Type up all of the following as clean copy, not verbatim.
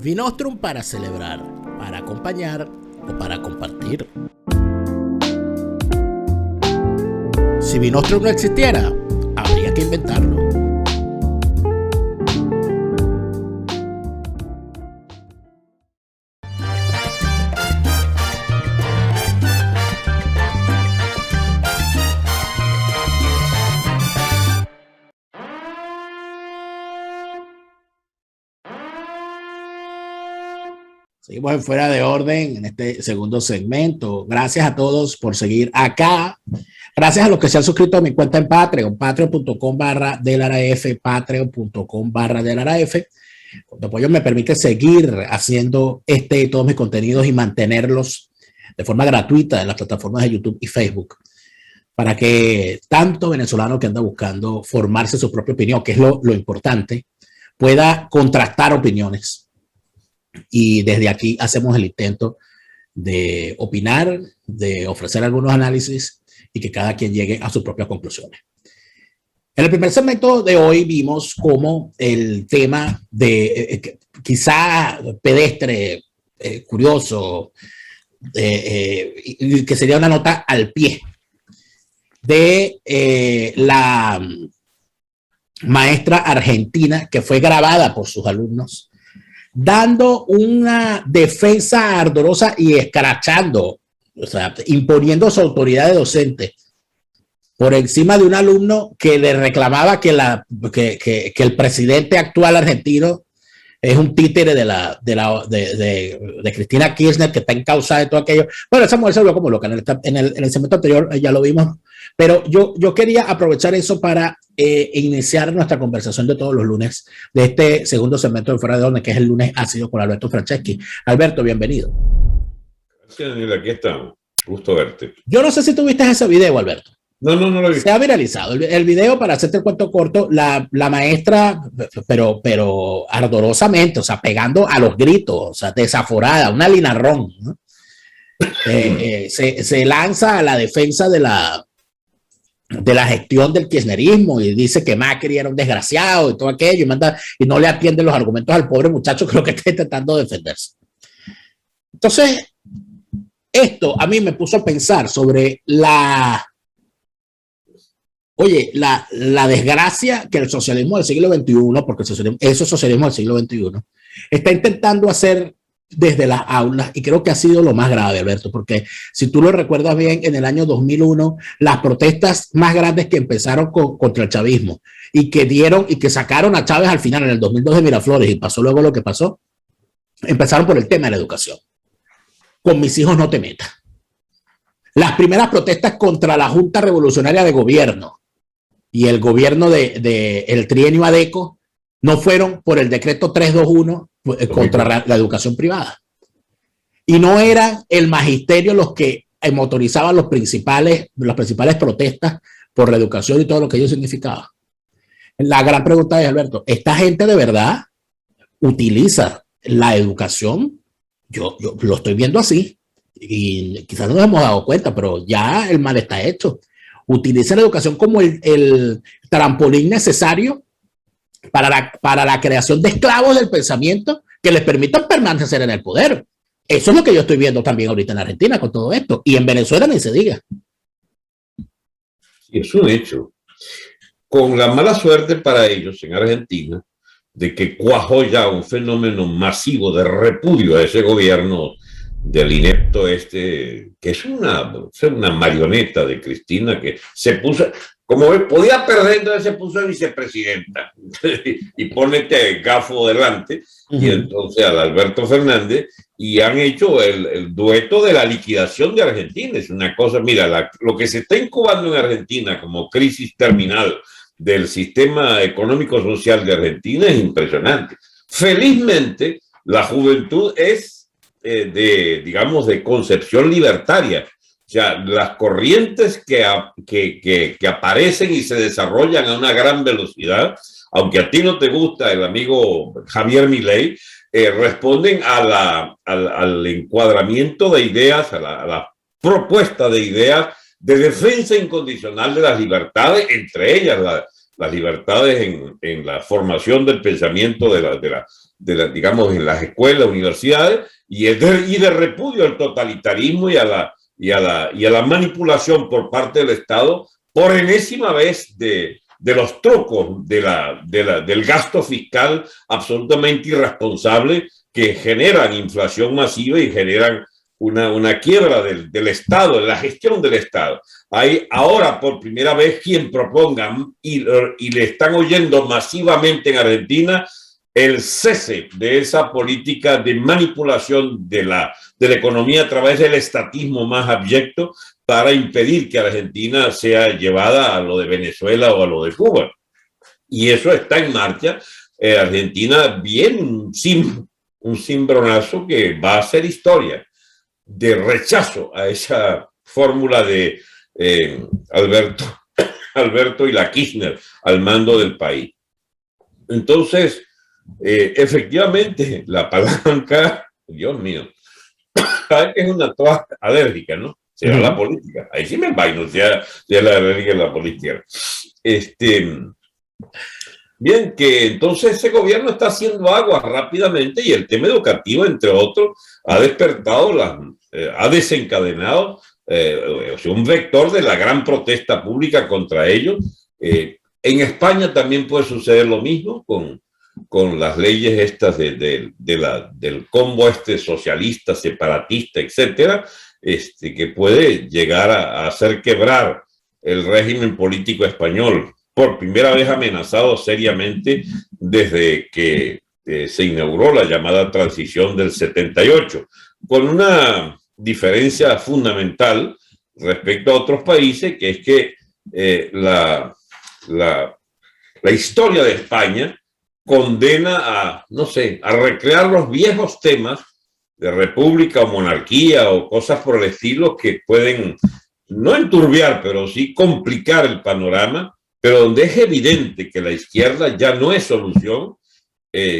Vinostrum para celebrar, para acompañar o para compartir. Si Vinostrum no existiera, habría que inventarlo. Seguimos en Fuera de Orden en este segundo segmento. Gracias a todos por seguir acá. Gracias a los que se han suscrito a mi cuenta en Patreon, patreon.com/delaraf, patreon.com/delaraf. Con tu apoyo me permite seguir haciendo todos mis contenidos y mantenerlos de forma gratuita en las plataformas de YouTube y Facebook, para que tanto venezolano que anda buscando formarse su propia opinión, que es lo importante, pueda contrastar opiniones. Y desde aquí hacemos el intento de opinar, de ofrecer algunos análisis y que cada quien llegue a sus propias conclusiones. En el primer segmento de hoy vimos cómo el tema de quizá pedestre, curioso, que sería una nota al pie de la maestra argentina que fue grabada por sus alumnos dando una defensa ardorosa y escrachando, o sea, imponiendo su autoridad de docente por encima de un alumno que le reclamaba que el presidente actual argentino es un títere de Cristina Kirchner, que está encausada de todo aquello. Bueno, esa mujer se vio como loca. En el segmento anterior ya lo vimos, pero yo quería aprovechar eso para iniciar nuestra conversación de todos los lunes de este segundo segmento de Fuera de Orden, que es el lunes ácido con Alberto Franceschi. Alberto, bienvenido. Gracias, Daniel, aquí estamos. Gusto verte. Yo no sé si tuviste ese video, Alberto. No lo vi. Se ha viralizado el video. Para hacerte el cuento corto, la maestra, pero ardorosamente, o sea, pegando a los gritos, o sea, desaforada, una linarrón, ¿no? Se lanza a la defensa de la gestión del kirchnerismo y dice que Macri era un desgraciado y todo aquello, y no le atiende los argumentos al pobre muchacho que lo que está intentando defenderse. Entonces, esto a mí me puso a pensar sobre la desgracia que el socialismo del siglo XXI, porque eso es socialismo del siglo XXI, está intentando hacer desde las aulas, y creo que ha sido lo más grave, Alberto, porque si tú lo recuerdas bien, en el año 2001, las protestas más grandes que empezaron contra el chavismo y que sacaron a Chávez al final en el 2002 de Miraflores, y pasó luego lo que pasó, empezaron por el tema de la educación. Con mis hijos no te metas. Las primeras protestas contra la Junta Revolucionaria de Gobierno y el gobierno el trienio ADECO no fueron por el decreto 321 contra la educación privada. Y no era el magisterio los que motorizaban las principales protestas por la educación y todo lo que ello significaba. La gran pregunta es, Alberto, ¿esta gente de verdad utiliza la educación? Yo lo estoy viendo así, y quizás no nos hemos dado cuenta, pero ya el mal está hecho. Utiliza la educación como el trampolín necesario para la creación de esclavos del pensamiento que les permitan permanecer en el poder. Eso es lo que yo estoy viendo también ahorita en Argentina con todo esto, y en Venezuela ni se diga. Es un hecho. Con la mala suerte para ellos en Argentina de que cuajó ya un fenómeno masivo de repudio a ese gobierno del inepto que es una marioneta de Cristina, que se puso, como ves, podía perder, entonces se puso de vicepresidenta y ponete gafo delante, y entonces al Alberto Fernández, y han hecho el dueto de la liquidación de Argentina. Es una cosa, mira, lo que se está incubando en Argentina como crisis terminal del sistema económico social de Argentina es impresionante. Felizmente, la juventud es digamos, de concepción libertaria. O sea, las corrientes que aparecen y se desarrollan a una gran velocidad, aunque a ti no te gusta el amigo Javier Milei, responden al encuadramiento de ideas, a la propuesta de ideas de defensa incondicional de las libertades, entre ellas las libertades en la formación del pensamiento digamos, en las escuelas, universidades, y de repudio al totalitarismo y a la manipulación por parte del Estado por enésima vez de los trucos del gasto fiscal absolutamente irresponsable que generan inflación masiva y generan una quiebra del Estado, de la gestión del Estado. Hay ahora por primera vez quien proponga, y le están oyendo masivamente en Argentina, el cese de esa política de manipulación de la economía a través del estatismo más abyecto para impedir que Argentina sea llevada a lo de Venezuela o a lo de Cuba. Y eso está en marcha. Argentina viene un cimbronazo que va a ser historia de rechazo a esa fórmula de Alberto y la Kirchner al mando del país. Entonces, efectivamente, la palanca, Dios mío, es una toda alérgica, ¿no? Será la política. Ahí sí me vaino, sea la alérgica de la política. Bien, que entonces ese gobierno está haciendo agua rápidamente y el tema educativo, entre otros, ha despertado, ha desencadenado un vector de la gran protesta pública contra ellos. En España también puede suceder lo mismo con las leyes estas del combo socialista, separatista, etcétera, que puede llegar a hacer quebrar el régimen político español, por primera vez amenazado seriamente desde que se inauguró la llamada transición del 78, con una diferencia fundamental respecto a otros países, que es que la historia de España condena a, no sé, a recrear los viejos temas de república o monarquía o cosas por el estilo que pueden no enturbiar, pero sí complicar el panorama, pero donde es evidente que la izquierda ya no es solución,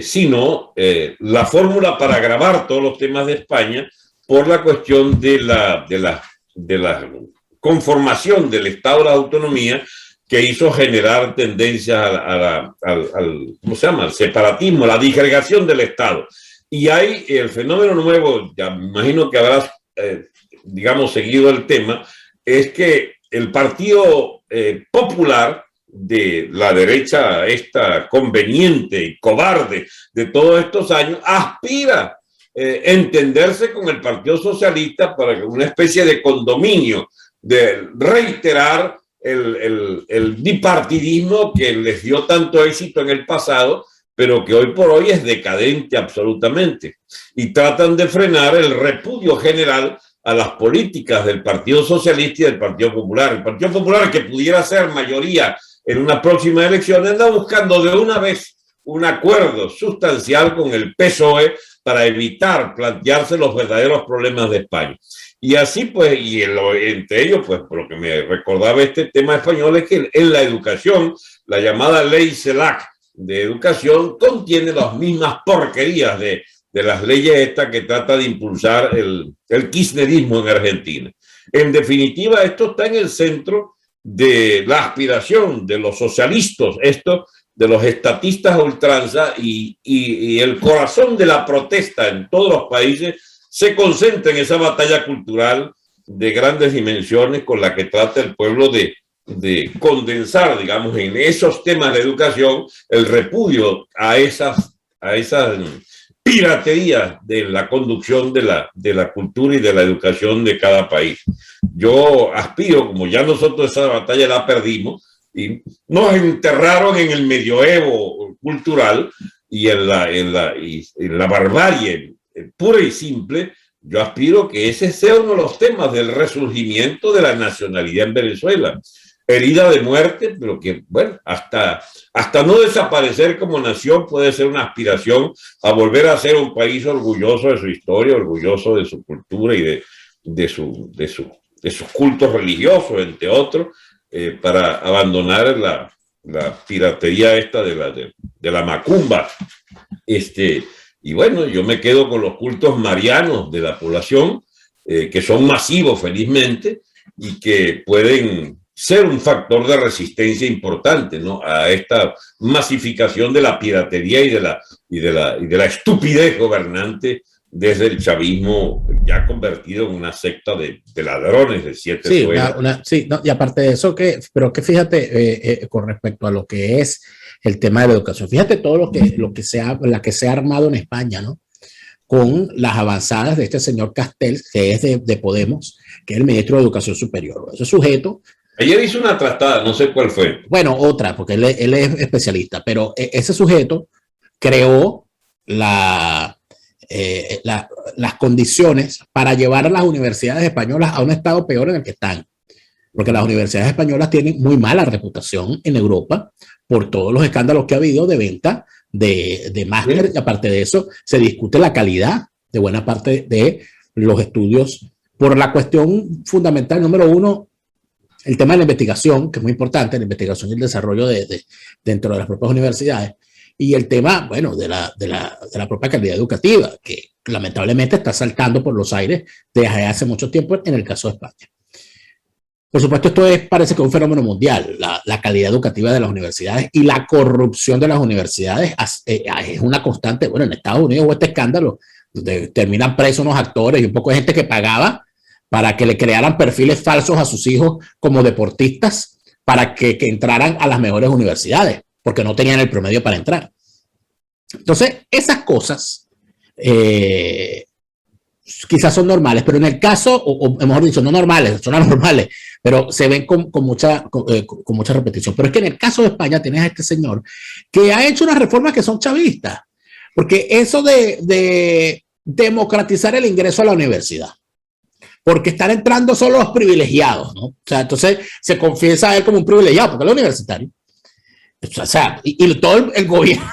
sino la fórmula para agravar todos los temas de España por la cuestión de la conformación del Estado de la autonomía, que hizo generar tendencias ¿cómo se llama?, al separatismo, la disgregación del Estado. Y hay el fenómeno nuevo, ya me imagino que habrás, digamos, seguido el tema, es que el Partido Popular de la derecha esta conveniente y cobarde de todos estos años aspira a entenderse con el Partido Socialista para que una especie de condominio, de reiterar el bipartidismo que les dio tanto éxito en el pasado, pero que hoy por hoy es decadente absolutamente. Y tratan de frenar el repudio general a las políticas del Partido Socialista y del Partido Popular. El Partido Popular, que pudiera ser mayoría en una próxima elección, anda buscando de una vez un acuerdo sustancial con el PSOE para evitar plantearse los verdaderos problemas de España. Y así pues, y entre ellos, pues por lo que me recordaba este tema español es que en la educación, la llamada ley CELAC de educación contiene las mismas porquerías de las leyes estas que trata de impulsar el kirchnerismo en Argentina. En definitiva, esto está en el centro de la aspiración de los socialistas, de los estatistas a ultranza, y el corazón de la protesta en todos los países se concentra en esa batalla cultural de grandes dimensiones con la que trata el pueblo de condensar, digamos, en esos temas de educación el repudio a esas piraterías de la conducción de la cultura y de la educación de cada país. Yo aspiro, como ya nosotros esa batalla la perdimos y nos enterraron en el medioevo cultural y en la barbarie pura y simple, yo aspiro que ese sea uno de los temas del resurgimiento de la nacionalidad en Venezuela. Herida de muerte, pero que, bueno, hasta no desaparecer como nación puede ser una aspiración a volver a ser un país orgulloso de su historia, orgulloso de su cultura y de sus cultos religiosos, entre otros, para abandonar la piratería esta de la macumba. Y bueno, yo me quedo con los cultos marianos de la población, que son masivos felizmente y que pueden ser un factor de resistencia importante, ¿no?, a esta masificación de la piratería y de la estupidez gobernante desde el chavismo, ya convertido en una secta de ladrones de siete suelas. Sí, no, y aparte de eso, pero que fíjate, con respecto a lo que es el tema de la educación, fíjate todo la que se ha armado en España, ¿no?, con las avanzadas de este señor Castel, que es de Podemos, que es el ministro de Educación Superior. Ese sujeto... Ayer hizo una trastada, no sé cuál fue. Bueno, otra, porque él es especialista, pero ese sujeto creó las condiciones para llevar a las universidades españolas a un estado peor en el que están. Porque las universidades españolas tienen muy mala reputación en Europa por todos los escándalos que ha habido de venta de máster. Sí. Y aparte de eso, se discute la calidad de buena parte de los estudios por la cuestión fundamental número uno, el tema de la investigación, que es muy importante, la investigación y el desarrollo dentro de las propias universidades, y el tema, bueno, de la propia calidad educativa, que lamentablemente está saltando por los aires desde hace mucho tiempo en el caso de España. Por supuesto, esto parece que es un fenómeno mundial, la calidad educativa de las universidades y la corrupción de las universidades es una constante. Bueno, en Estados Unidos hubo este escándalo, donde terminan presos unos actores y un poco de gente que pagaba para que le crearan perfiles falsos a sus hijos como deportistas para que entraran a las mejores universidades, porque no tenían el promedio para entrar. Entonces, esas cosas quizás son normales, pero en el caso, o mejor dicho, no normales, son anormales, pero se ven con mucha repetición. Pero es que en el caso de España tienes a este señor que ha hecho unas reformas que son chavistas, porque eso de democratizar el ingreso a la universidad, porque están entrando solo los privilegiados, ¿no? O sea, entonces se confiesa a él como un privilegiado, porque él es universitario. O sea, y todo el gobierno,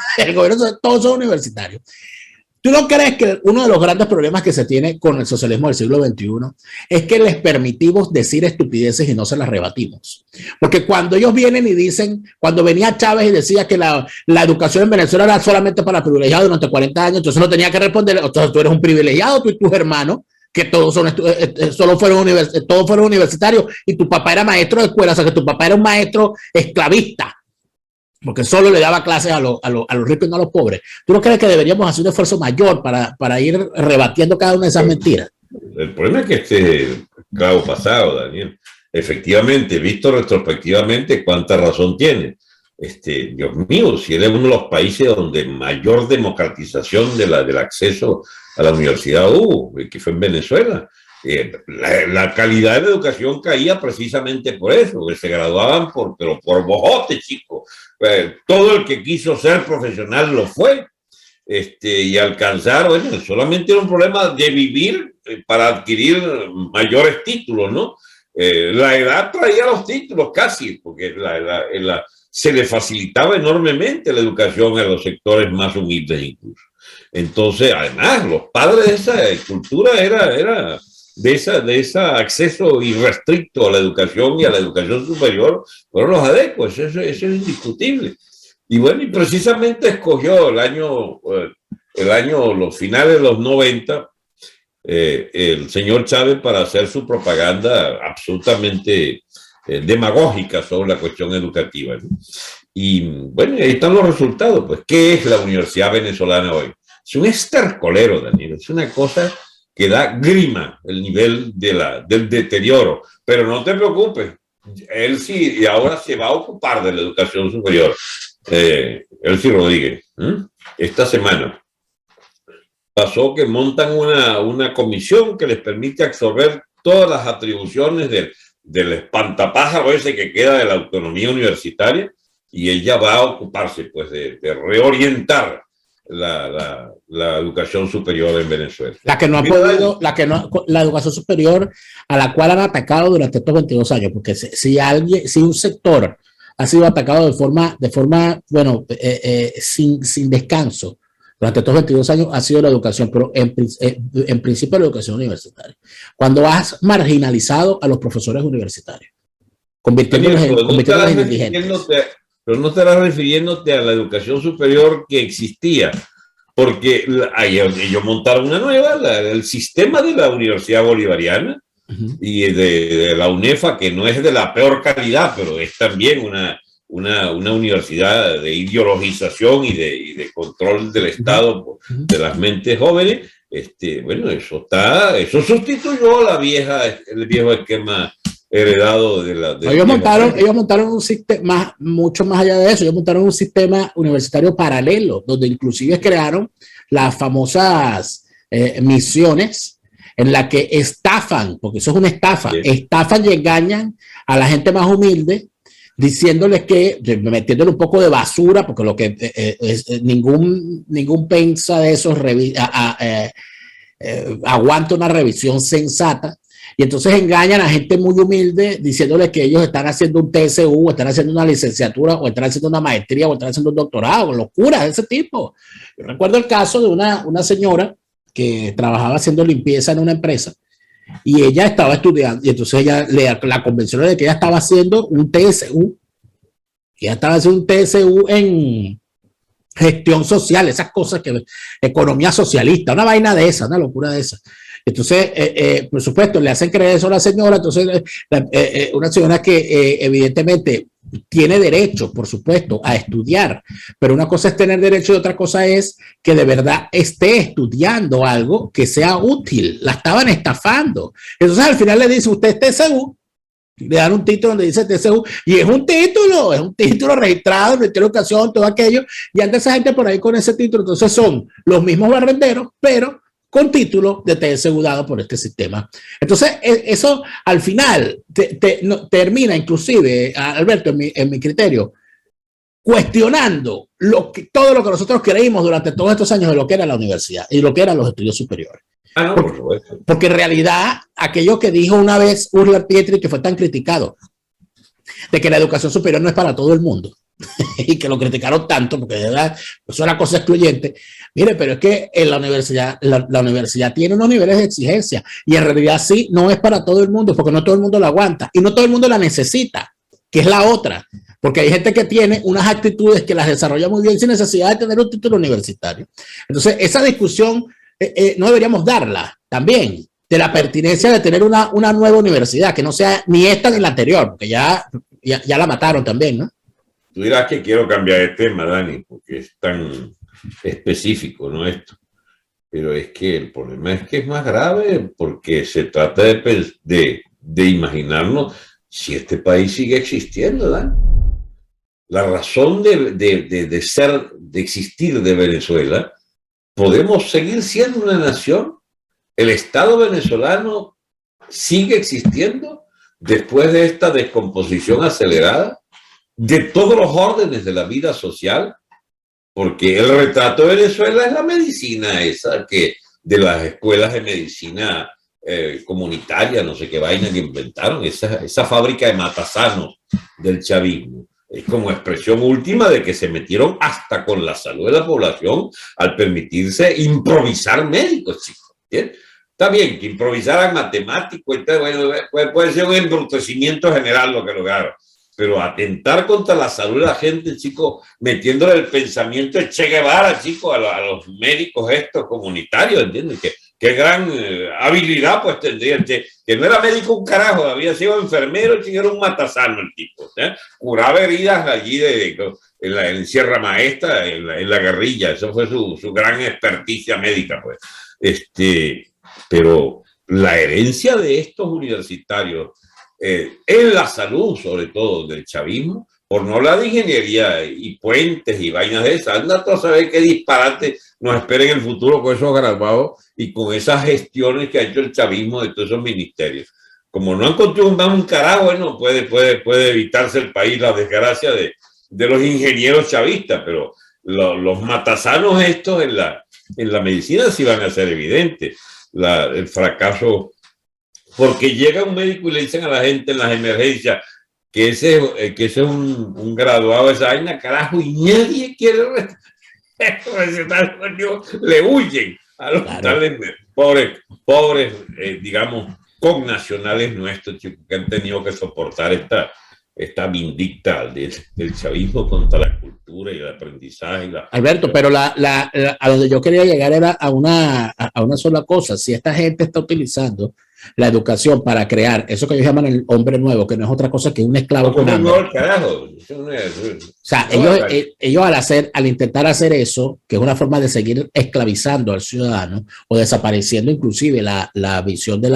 todos son universitarios. ¿Tú no crees que uno de los grandes problemas que se tiene con el socialismo del siglo XXI es que les permitimos decir estupideces y no se las rebatimos? Porque cuando ellos vienen y dicen, cuando venía Chávez y decía que la educación en Venezuela era solamente para privilegiados durante 40 años, entonces no tenía que responder, entonces tú eres un privilegiado, tú y tus hermanos, que todos fueron universitarios, y tu papá era maestro de escuela, o sea que tu papá era un maestro esclavista, porque solo le daba clases a los ricos y no a los pobres. ¿Tú no crees que deberíamos hacer un esfuerzo mayor para ir rebatiendo cada una de esas mentiras? El problema es que este clavo pasado, Daniel, efectivamente, visto retrospectivamente, ¿cuánta razón tiene? Dios mío, si él es uno de los países donde mayor democratización del acceso a la universidad hubo, que fue en Venezuela. La calidad de la educación caía precisamente por eso, que se graduaban pero por bojote, chicos. Todo el que quiso ser profesional lo fue, y alcanzar, bueno, solamente era un problema de vivir para adquirir mayores títulos, ¿no? La edad traía los títulos casi, porque se le facilitaba enormemente la educación a los sectores más humildes incluso. Entonces, además, los padres de esa cultura era de ese acceso irrestricto a la educación y a la educación superior, fueron los adecuados, eso es indiscutible. Y bueno, y precisamente escogió los finales de los 90, el señor Chávez para hacer su propaganda absolutamente demagógica sobre la cuestión educativa, ¿no? Y bueno, ahí están los resultados. Pues, ¿qué es la universidad venezolana hoy? Es un estercolero, Daniel, es una cosa que da grima el nivel del deterioro. Pero no te preocupes, él sí, y ahora se va a ocupar de la educación superior. Elsie Rodríguez, esta semana pasó que montan una comisión que les permite absorber todas las atribuciones del espantapájaro ese que queda de la autonomía universitaria, y ella va a ocuparse pues de reorientar la educación superior en Venezuela. La la educación superior a la cual han atacado durante estos 22 años, porque si un sector ha sido atacado de forma sin descanso durante estos 22 años, ha sido la educación, pero en principio la educación universitaria. Cuando has marginalizado a los profesores universitarios, convirtiéndolos en indigentes. Pero no estarás refiriéndote a la educación superior que existía, porque ellos montaron una nueva, el sistema de la Universidad Bolivariana, y de la UNEFA, que no es de la peor calidad, pero es también una universidad de ideologización y de control del Estado de las mentes jóvenes. Bueno, eso sustituyó el viejo esquema heredado ellos montaron un sistema mucho más allá de eso. Ellos montaron un sistema universitario paralelo, donde inclusive crearon las famosas misiones en la que estafan, porque eso es una estafa, estafan y engañan a la gente más humilde, diciéndoles que, metiéndole un poco de basura, porque lo que ningún pensa de esos aguanta una revisión sensata, y entonces engañan a gente muy humilde diciéndoles que ellos están haciendo un TSU, o están haciendo una licenciatura, o están haciendo una maestría, o están haciendo un doctorado, locuras de ese tipo. Yo recuerdo el caso de una señora que trabajaba haciendo limpieza en una empresa, y ella estaba estudiando, y entonces la convenció de que ella estaba haciendo un TSU, en gestión social, esas cosas economía socialista, una vaina de esa, una locura de esa. Entonces, por supuesto, le hacen creer eso a la señora. Entonces, una señora que evidentemente tiene derecho, por supuesto, a estudiar, pero una cosa es tener derecho y otra cosa es que de verdad esté estudiando algo que sea útil. La estaban estafando. Entonces, al final le dice, usted es TCU, le dan un título donde dice TCU, y es un título registrado en el Ministerio de Educación, todo aquello, y anda esa gente por ahí con ese título. Entonces son los mismos barrenderos, pero con título de TSU dado por este sistema. Entonces, eso al final termina, inclusive, Alberto, en mi criterio, cuestionando todo lo que nosotros creímos durante todos estos años de lo que era la universidad y lo que eran los estudios superiores. Porque en realidad, aquello que dijo una vez Ursula Pietri, que fue tan criticado, de que la educación superior no es para todo el mundo, y que lo criticaron tanto, porque de verdad eso era cosa excluyente. Mire, pero es que en la universidad tiene unos niveles de exigencia, y en realidad sí, no es para todo el mundo, porque no todo el mundo la aguanta, y no todo el mundo la necesita, que es la otra, porque hay gente que tiene unas actitudes que las desarrolla muy bien sin necesidad de tener un título universitario. Entonces, esa discusión no deberíamos darla también, de la pertinencia de tener una nueva universidad, que no sea ni esta ni la anterior, porque ya la mataron también, ¿no? Tú dirás que quiero cambiar de tema, Dani, porque es tan específico, ¿no? Esto. Pero es que el problema es que es más grave, porque se trata de imaginarnos si este país sigue existiendo, Dani. La razón de existir de Venezuela, podemos seguir siendo una nación. El Estado venezolano sigue existiendo después de esta descomposición acelerada de todos los órdenes de la vida social, porque el retrato de Venezuela es la medicina esa, que de las escuelas de medicina comunitaria, no sé qué vaina que inventaron, esa fábrica de matasanos del chavismo. Es como expresión última de que se metieron hasta con la salud de la población al permitirse improvisar médicos, chicos. ¿Bien? Está bien que improvisaran matemáticos, bueno, puede ser un embrutecimiento general lo que lograron, pero atentar contra la salud de la gente, chico, metiéndole el pensamiento de Che Guevara, chico, a los médicos estos comunitarios, ¿entiendes? Qué gran habilidad pues tendría, que no era médico un carajo, había sido enfermero, y era un matasano el tipo, curaba heridas allí en Sierra Maestra, en la guerrilla, eso fue su gran experticia médica, pues. Pero la herencia de estos universitarios en la salud, sobre todo del chavismo, por no hablar de ingeniería y puentes y vainas de esas, anda tú a saber qué disparate nos espera en el futuro con esos graduados y con esas gestiones que ha hecho el chavismo de todos esos ministerios. Como no han construido un carajo, bueno, puede evitarse el país la desgracia de los ingenieros chavistas, pero los matasanos estos en la medicina sí van a ser evidentes. El fracaso, porque llega un médico y le dicen a la gente en las emergencias que ese es un graduado de esa vaina, carajo, y nadie quiere recetar, le huyen a los pobres, digamos, connacionales nuestros, chicos, que han tenido que soportar esta vindicta del chavismo contra la cultura y el aprendizaje. Alberto, pero a donde yo quería llegar era a una sola cosa. Si esta gente está utilizando la educación para crear eso que ellos llaman el hombre nuevo, que no es otra cosa que un esclavo con hambre. O sea, ellos al intentar hacer eso, que es una forma de seguir esclavizando al ciudadano o desapareciendo inclusive la visión de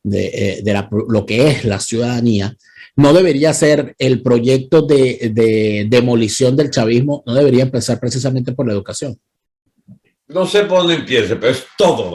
lo que es la ciudadanía, no debería ser el proyecto de demolición del chavismo, no debería empezar precisamente por la educación. No sé por dónde empiece, pero es todo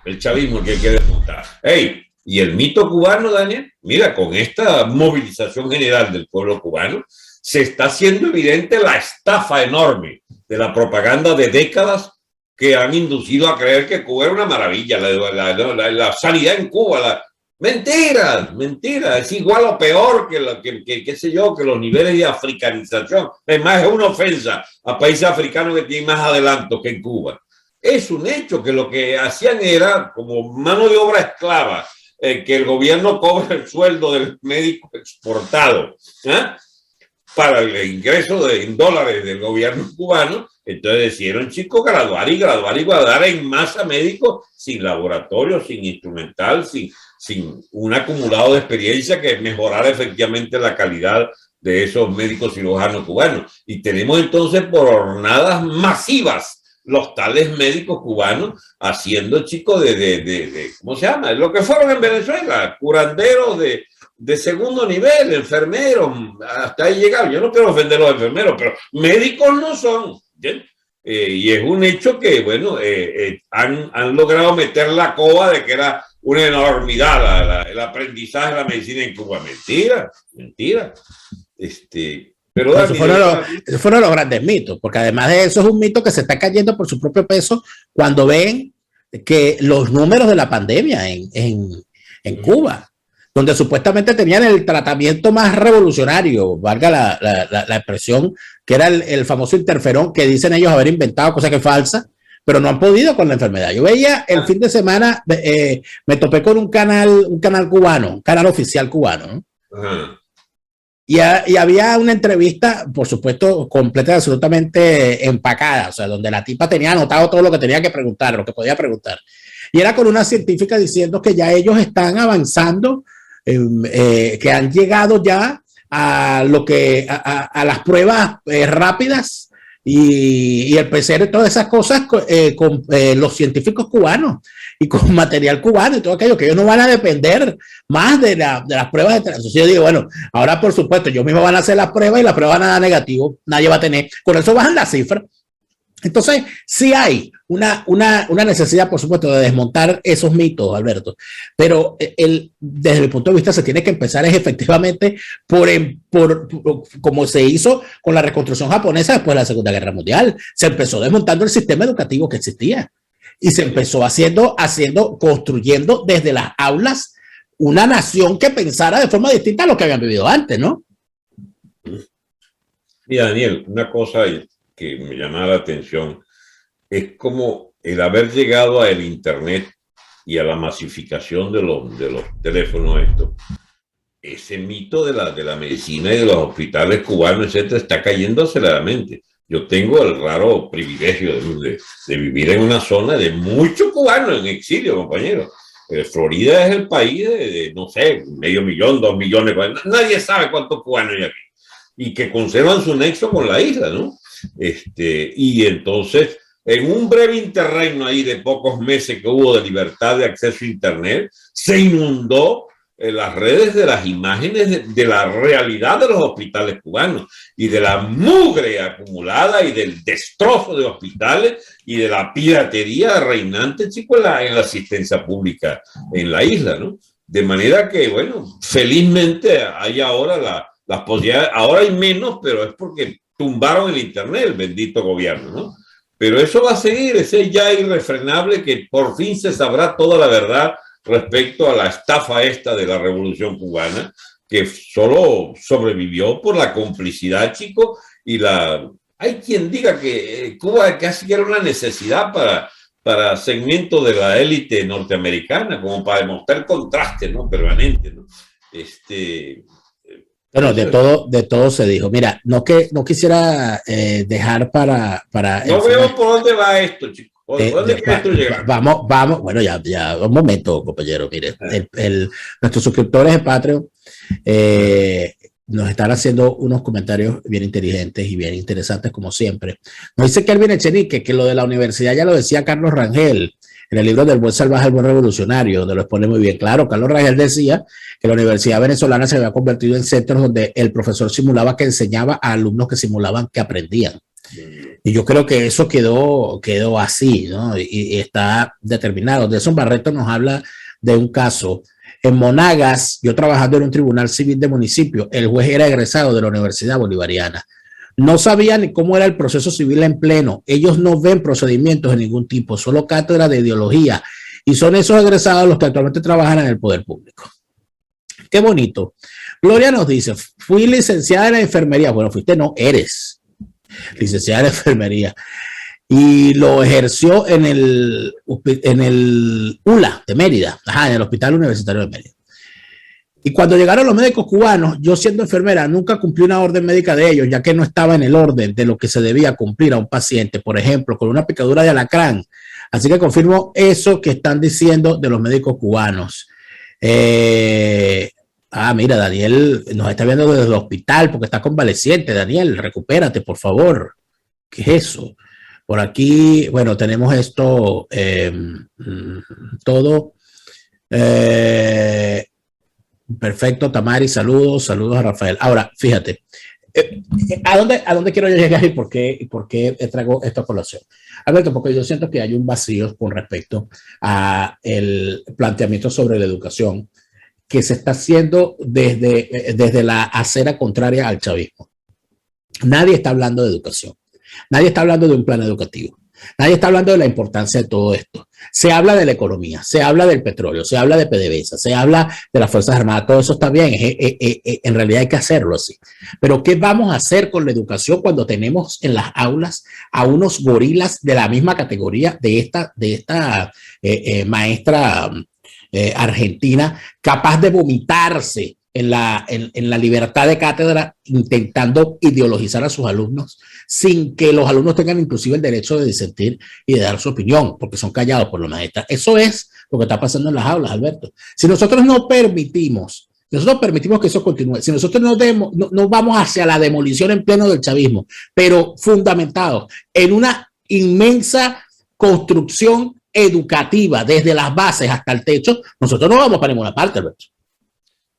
el chavismo el que quiere montar. Hey, y el mito cubano, Daniel, mira, con esta movilización general del pueblo cubano, se está haciendo evidente la estafa enorme de la propaganda de décadas que han inducido a creer que Cuba era una maravilla, la sanidad en Cuba, Mentira, es igual o peor qué sé yo, que los niveles de africanización. Es más, es una ofensa a países africanos que tienen más adelanto que en Cuba. Es un hecho que lo que hacían era como mano de obra esclava, que el gobierno cobra el sueldo del médico exportado para el ingreso en dólares del gobierno cubano. Entonces decidieron, chicos, graduar en masa médicos sin laboratorio, sin instrumental, sin un acumulado de experiencia que mejorara efectivamente la calidad de esos médicos cirujanos cubanos. Y tenemos entonces por jornadas masivas los tales médicos cubanos haciendo, chicos, ¿cómo se llama? Lo que fueron en Venezuela, curanderos de segundo nivel, enfermeros, hasta ahí llegaron. Yo no quiero ofender a los enfermeros, pero médicos no son. Y es un hecho que, bueno, han logrado meter la coba de que era una enormidad el aprendizaje de la medicina en Cuba. Mentira. Pero Dani, esos fueron los grandes mitos, porque además de eso es un mito que se está cayendo por su propio peso cuando ven que los números de la pandemia en Cuba, donde supuestamente tenían el tratamiento más revolucionario, valga la expresión, que era el famoso interferón que dicen ellos haber inventado, cosa que es falsa, pero no han podido con la enfermedad. Yo veía el fin de semana, me topé con un canal cubano, un canal oficial cubano, ¿no? Y había una entrevista, por supuesto, completa y absolutamente empacada, o sea, donde la tipa tenía anotado todo lo que tenía que preguntar, lo que podía preguntar. Y era con una científica diciendo que ya ellos están avanzando, que han llegado ya a las pruebas rápidas y el PCR y todas esas cosas con los científicos cubanos y con material cubano y todo aquello, que ellos no van a depender más de las pruebas de transfusión. Yo digo, bueno, ahora por supuesto, ellos mismos van a hacer las pruebas y las pruebas van a dar negativo, nadie va a tener, con eso bajan las cifras. Entonces, sí hay una necesidad, por supuesto, de desmontar esos mitos, Alberto, pero desde mi punto de vista se tiene que empezar efectivamente por como se hizo con la reconstrucción japonesa después de la Segunda Guerra Mundial. Se empezó desmontando el sistema educativo que existía y se empezó construyendo desde las aulas una nación que pensara de forma distinta a lo que habían vivido antes, ¿no? Mira, Daniel, una cosa que me llamaba la atención es como el haber llegado al internet y a la masificación de los teléfonos ese mito de la medicina y de los hospitales cubanos, etcétera, está cayendo aceleradamente. Yo tengo el raro privilegio de vivir en una zona de muchos cubanos en exilio, compañeros. Florida es el país de no sé, 500,000, 2 millones, nadie sabe cuántos cubanos hay aquí, y que conservan su nexo con la isla, ¿no? Y entonces, en un breve interregno ahí de pocos meses que hubo de libertad de acceso a internet, se inundó las redes de las imágenes de la realidad de los hospitales cubanos y de la mugre acumulada y del destrozo de hospitales y de la piratería reinante, chicos, en la asistencia pública en la isla, ¿no? De manera que, bueno, felizmente hay ahora las posibilidades, ahora hay menos, pero es porque tumbaron el internet, el bendito gobierno, ¿no? Pero eso va a seguir, es ya irrefrenable que por fin se sabrá toda la verdad respecto a la estafa esta de la Revolución Cubana, que solo sobrevivió por la complicidad, chico, y hay quien diga que Cuba casi era una necesidad para segmentos de la élite norteamericana, como para demostrar el contraste, ¿no? Permanente, ¿no? Bueno, de todo se dijo. Mira, no quisiera dejar para no veo por dónde va esto, chico. ¿O dónde quieres tú llegar? Vamos, bueno, ya, un momento, compañero, mire, nuestros suscriptores de Patreon nos están haciendo unos comentarios bien inteligentes y bien interesantes, como siempre. Nos dice Kelvin Echenique que lo de la universidad ya lo decía Carlos Rangel en el libro del buen salvaje, el buen revolucionario, donde lo expone muy bien claro. Carlos Rangel decía que la universidad venezolana se había convertido en centros donde el profesor simulaba que enseñaba a alumnos que simulaban que aprendían. Y yo creo que eso quedó así, ¿no? Y está determinado. Nelson Barreto nos habla de un caso. En Monagas, yo trabajando en un tribunal civil de municipio, el juez era egresado de la Universidad Bolivariana. No sabían ni cómo era el proceso civil en pleno. Ellos no ven procedimientos de ningún tipo, solo cátedra de ideología. Y son esos egresados los que actualmente trabajan en el poder público. Qué bonito. Gloria nos dice, fui licenciada en la enfermería. Bueno, fuiste, no, eres licenciada en enfermería. Y lo ejerció en el ULA de Mérida, en el Hospital Universitario de Mérida. Y cuando llegaron los médicos cubanos, yo siendo enfermera, nunca cumplí una orden médica de ellos, ya que no estaba en el orden de lo que se debía cumplir a un paciente, por ejemplo, con una picadura de alacrán. Así que confirmo eso que están diciendo de los médicos cubanos. Mira, Daniel nos está viendo desde el hospital porque está convaleciente. Daniel, recupérate, por favor. ¿Qué es eso? Por aquí, bueno, tenemos esto todo. Perfecto, Tamari, saludos a Rafael. Ahora, fíjate, ¿a dónde quiero yo llegar y por qué traigo esto a colación? Alberto, porque yo siento que hay un vacío con respecto a el planteamiento sobre la educación que se está haciendo desde la acera contraria al chavismo. Nadie está hablando de educación. Nadie está hablando de un plan educativo. Nadie está hablando de la importancia de todo esto. Se habla de la economía, se habla del petróleo, se habla de PDVSA, se habla de las Fuerzas Armadas, todo eso está bien, en realidad hay que hacerlo así. Pero ¿qué vamos a hacer con la educación cuando tenemos en las aulas a unos gorilas de la misma categoría de esta maestra argentina, capaz de vomitarse en la libertad de cátedra, intentando ideologizar a sus alumnos sin que los alumnos tengan inclusive el derecho de disentir y de dar su opinión, porque son callados por los maestros? Eso es lo que está pasando en las aulas, Alberto. Si nosotros no permitimos que eso continúe, si nosotros no vamos hacia la demolición en pleno del chavismo, pero fundamentados en una inmensa construcción educativa desde las bases hasta el techo, nosotros no vamos para ninguna parte, Alberto.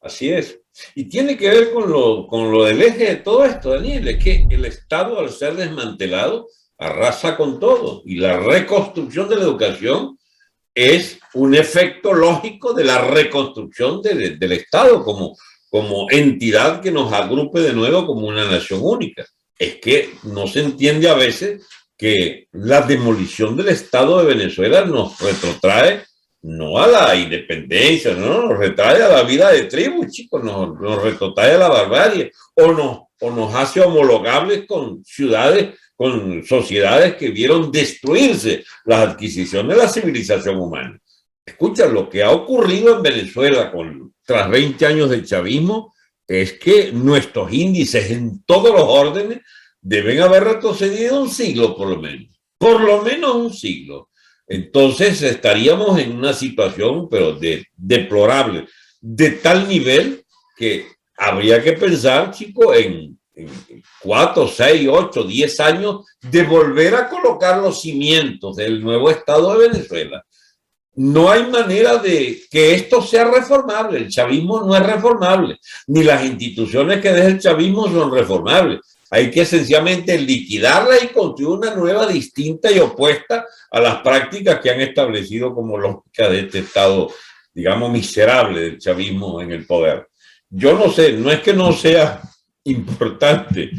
Así es. Y tiene que ver con lo del eje de todo esto, Daniel, es que el Estado, al ser desmantelado, arrasa con todo. Y la reconstrucción de la educación es un efecto lógico de la reconstrucción del Estado como entidad que nos agrupe de nuevo como una nación única. Es que no se entiende a veces que la demolición del Estado de Venezuela nos retrotrae no a la independencia, no, nos retrae a la vida de tribu, chicos, nos retrotrae a la barbarie, o nos hace homologables con ciudades, con sociedades que vieron destruirse las adquisiciones de la civilización humana. Escucha, lo que ha ocurrido en Venezuela tras 20 años del chavismo es que nuestros índices en todos los órdenes deben haber retrocedido un siglo por lo menos un siglo. Entonces estaríamos en una situación pero deplorable, de tal nivel que habría que pensar, chicos, en 4, 6, 8, 10 años de volver a colocar los cimientos del nuevo Estado de Venezuela. No hay manera de que esto sea reformable. El chavismo no es reformable, ni las instituciones que deja el chavismo son reformables. Hay que esencialmente liquidarla y construir una nueva, distinta y opuesta a las prácticas que han establecido como lógica de este Estado, digamos, miserable del chavismo en el poder. Yo no sé, no es que no sea importante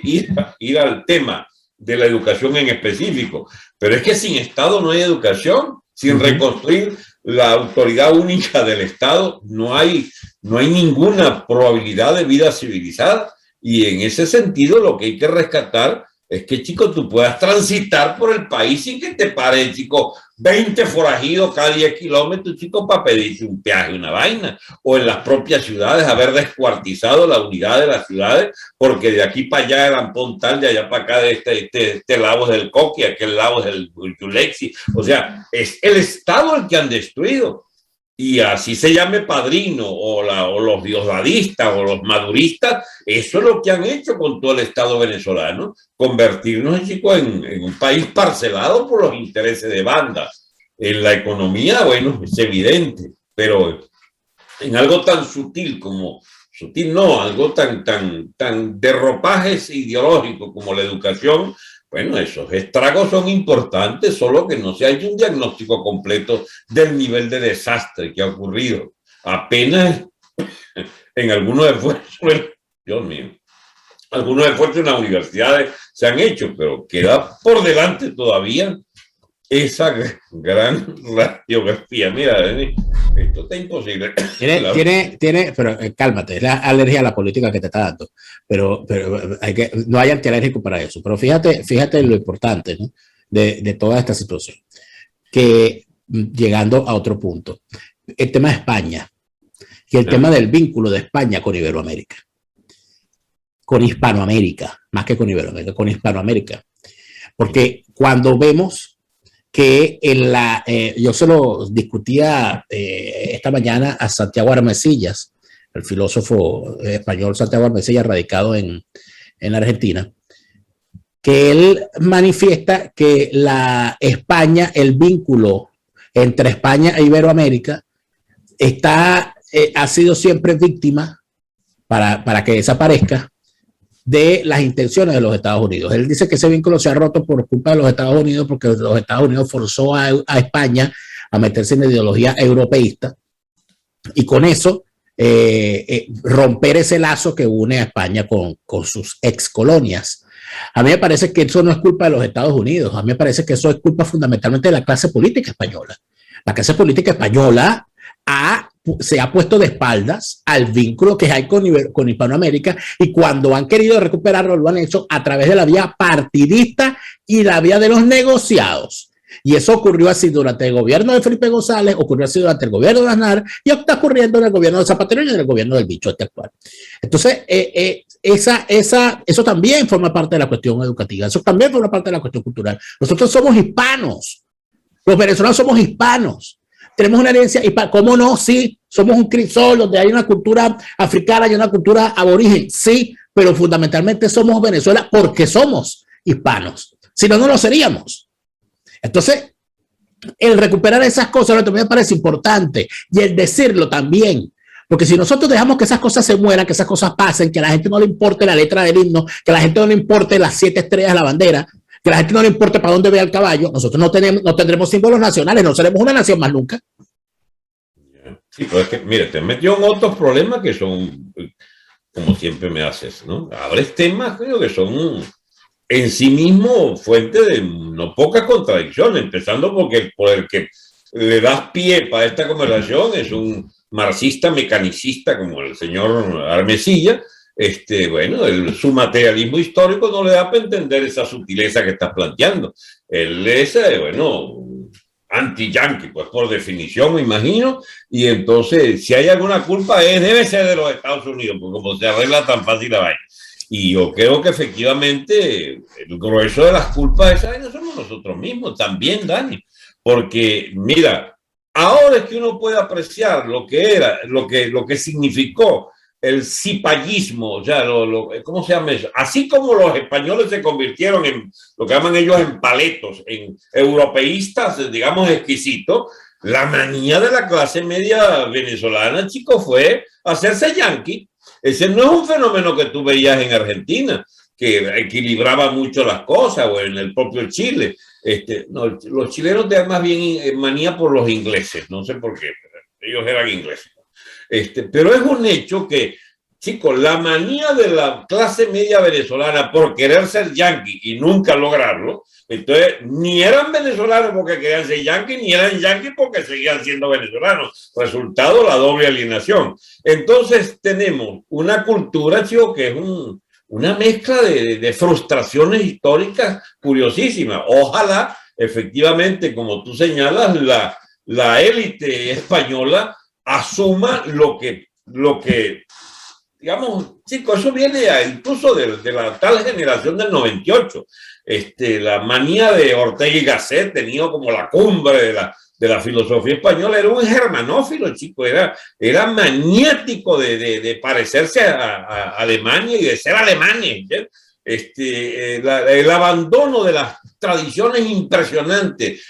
ir al tema de la educación en específico, pero es que sin Estado no hay educación, sin reconstruir la autoridad única del Estado no hay ninguna probabilidad de vida civilizada. Y en ese sentido lo que hay que rescatar es que, chico, tú puedas transitar por el país sin que te pare, chico, 20 forajidos cada 10 kilómetros, chico, para pedirte un peaje, una vaina. O en las propias ciudades, haber descuartizado la unidad de las ciudades, porque de aquí para allá eran Pontal, de allá para acá de este Lagos del Coqui, aquel Lagos del Yulexi. O sea, es el Estado el que han destruido. Y así se llame Padrino o los diosdadistas o los maduristas, eso es lo que han hecho con todo el Estado venezolano, convertirnos, chicos, en un país parcelado por los intereses de bandas. En la economía, bueno, es evidente, pero en algo tan sutil como, sutil no, algo tan de ropajes ideológicos como la educación, bueno, esos estragos son importantes, solo que no se ha hecho un diagnóstico completo del nivel de desastre que ha ocurrido. Apenas en algunos esfuerzos, Dios mío, algunos esfuerzos en las universidades se han hecho, pero queda por delante todavía esa gran radiografía. Mira, esto está imposible. Pero cálmate, es la alergia a la política que te está dando. Pero no hay antialérgico para eso. Pero fíjate lo importante, ¿no? de toda esta situación. Que llegando a otro punto, el tema de España y el tema del vínculo de España con Iberoamérica, con Hispanoamérica, más que con Iberoamérica, con Hispanoamérica. Porque cuando vemos que yo se lo discutía esta mañana a Santiago Armesillas, el filósofo español Santiago Armesillas, radicado en Argentina, que él manifiesta que España, el vínculo entre España e Iberoamérica ha sido siempre víctima para que desaparezca de las intenciones de los Estados Unidos. Él dice que ese vínculo se ha roto por culpa de los Estados Unidos porque los Estados Unidos forzó a España a meterse en la ideología europeísta y con eso romper ese lazo que une a España con sus ex colonias. A mí me parece que eso no es culpa de los Estados Unidos, a mí me parece que eso es culpa fundamentalmente de la clase política española. La clase política española se ha puesto de espaldas al vínculo que hay con Hispanoamérica y cuando han querido recuperarlo lo han hecho a través de la vía partidista y la vía de los negociados. Y eso ocurrió así durante el gobierno de Felipe González, ocurrió así durante el gobierno de Aznar y está ocurriendo en el gobierno de Zapatero y en el gobierno del bicho actual. Entonces, eso también forma parte de la cuestión educativa, eso también forma parte de la cuestión cultural. Nosotros somos hispanos, los venezolanos somos hispanos. Tenemos una herencia, y ¿cómo no? Sí, somos un crisol donde hay una cultura africana y una cultura aborigen, sí, pero fundamentalmente somos Venezuela porque somos hispanos, si no, no lo seríamos. Entonces, el recuperar esas cosas también me parece importante y el decirlo también, porque si nosotros dejamos que esas cosas se mueran, que esas cosas pasen, que a la gente no le importe la letra del himno, que a la gente no le importe las 7 estrellas de la bandera, que a la gente no le importe para dónde vea el caballo, nosotros no tendremos símbolos nacionales, no seremos una nación más nunca. Sí, pero es que, mire, te metió en otros problemas que son, como siempre me haces, ¿no? Abres temas, creo que son en sí mismo fuente de no pocas contradicciones, empezando por el que le das pie para esta conversación, es un marxista mecanicista como el señor Armesilla. Bueno, su materialismo histórico no le da para entender esa sutileza que estás planteando. Él es, bueno, anti-yanqui, pues por definición, me imagino, y entonces, si hay alguna culpa, debe ser de los Estados Unidos, porque como se arregla tan fácil la vaina. Y yo creo que efectivamente el grueso de las culpas de esa vaina somos nosotros mismos, también, Dani, porque mira, ahora es que uno puede apreciar lo que era, lo que significó el cipallismo, o sea, ¿cómo se llama eso? Así como los españoles se convirtieron en lo que llaman ellos en paletos, en europeístas, digamos, exquisitos, la manía de la clase media venezolana, chicos, fue hacerse yanqui. Ese no es un fenómeno que tú veías en Argentina, que equilibraba mucho las cosas, o en el propio Chile. No, los chilenos tenían más bien manía por los ingleses, no sé por qué, pero ellos eran ingleses. Pero es un hecho que, chicos, la manía de la clase media venezolana por querer ser yanqui y nunca lograrlo, entonces ni eran venezolanos porque querían ser yanquis, ni eran yanquis porque seguían siendo venezolanos. Resultado, la doble alienación. Entonces tenemos una cultura, chico, que es una mezcla de frustraciones históricas curiosísimas. Ojalá, efectivamente, como tú señalas, la élite española asuma lo que digamos, chicos, eso viene incluso de la tal generación del 98. La manía de Ortega y Gasset, tenido como la cumbre de la filosofía española, era un germanófilo, chico, era maniático de parecerse a Alemania y de ser alemanes. El abandono de las tradiciones impresionantemente